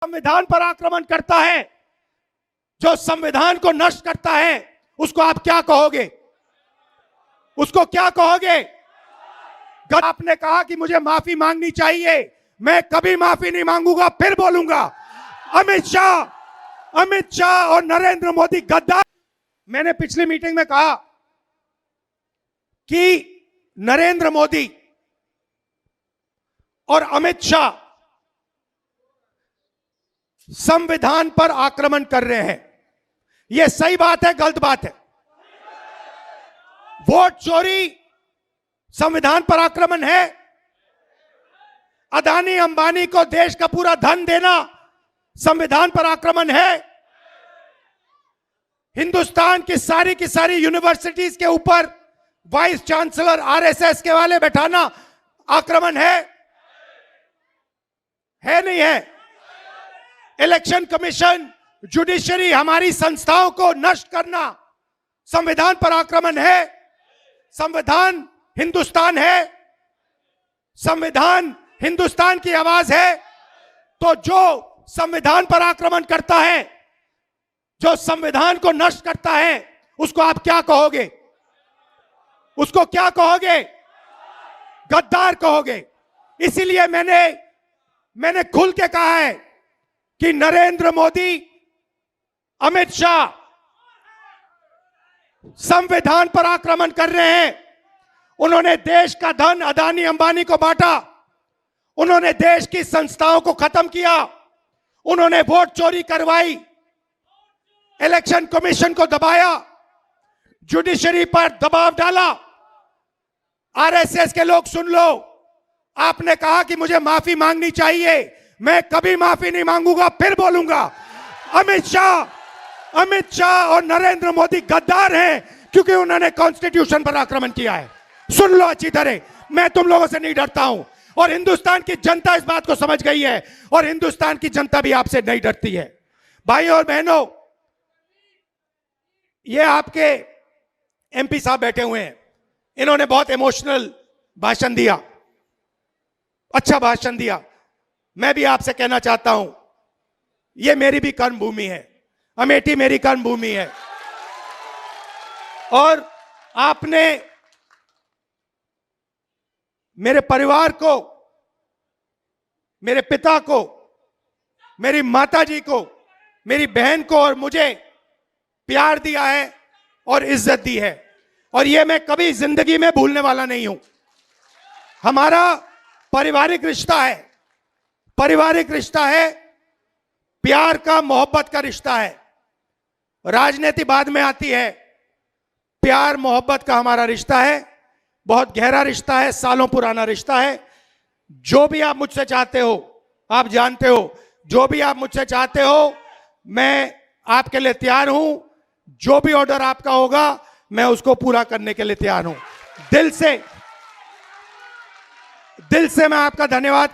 संविधान पर आक्रमण करता है, जो संविधान को नष्ट करता है, उसको आप क्या कहोगे? उसको क्या कहोगे? आपने कहा कि मुझे माफी मांगनी चाहिए, मैं कभी माफी नहीं मांगूंगा, फिर बोलूंगा। अमित शाह और नरेंद्र मोदी गद्दार। मैंने पिछली मीटिंग में कहा कि नरेंद्र मोदी और अमित शाह संविधान पर आक्रमण कर रहे हैं। यह सही बात है, गलत बात है? वोट चोरी संविधान पर आक्रमण है। अदानी अंबानी को देश का पूरा धन देना संविधान पर आक्रमण है। हिंदुस्तान की सारी यूनिवर्सिटीज के ऊपर वाइस चांसलर आरएसएस के वाले बैठाना आक्रमण है नहीं है? इलेक्शन कमीशन, जुडिशरी, हमारी संस्थाओं को नष्ट करना संविधान पर आक्रमण है। संविधान हिंदुस्तान है, संविधान हिंदुस्तान की आवाज है। तो जो संविधान पर आक्रमण करता है, जो संविधान को नष्ट करता है, उसको आप क्या कहोगे? उसको क्या कहोगे? गद्दार कहोगे। इसीलिए मैंने खुल के कहा है कि नरेंद्र मोदी, अमित शाह संविधान पर आक्रमण कर रहे हैं। उन्होंने देश का धन अदानी अंबानी को बांटा, उन्होंने देश की संस्थाओं को खत्म किया, उन्होंने वोट चोरी करवाई, इलेक्शन कमीशन को दबाया, जुडिशरी पर दबाव डाला। आरएसएस के लोग सुन लो, आपने कहा कि मुझे माफी मांगनी चाहिए, मैं कभी माफी नहीं मांगूंगा, फिर बोलूंगा। अमित शाह और नरेंद्र मोदी गद्दार हैं, क्योंकि उन्होंने कॉन्स्टिट्यूशन पर आक्रमण किया है। सुन लो अच्छी तरह, मैं तुम लोगों से नहीं डरता हूं, और हिंदुस्तान की जनता इस बात को समझ गई है, और हिंदुस्तान की जनता भी आपसे नहीं डरती है। भाइयों और बहनों, ये आपके एमपी साहब बैठे हुए हैं, इन्होंने बहुत इमोशनल भाषण दिया, अच्छा भाषण दिया। मैं भी आपसे कहना चाहता हूं, यह मेरी भी कर्म भूमि है, अमेठी मेरी कर्म भूमि है, और आपने मेरे परिवार को, मेरे पिता को, मेरी माताजी को, मेरी बहन को और मुझे प्यार दिया है और इज्जत दी है, और यह मैं कभी जिंदगी में भूलने वाला नहीं हूं। हमारा पारिवारिक रिश्ता है, पारिवारिक रिश्ता है, प्यार का, मोहब्बत का रिश्ता है। राजनीति बाद में आती है, प्यार मोहब्बत का हमारा रिश्ता है, बहुत गहरा रिश्ता है, सालों पुराना रिश्ता है। जो भी आप मुझसे चाहते हो, आप जानते हो, जो भी आप मुझसे चाहते हो, मैं आपके लिए तैयार हूं। जो भी ऑर्डर आपका होगा, मैं उसको पूरा करने के लिए तैयार हूं। दिल से मैं आपका धन्यवाद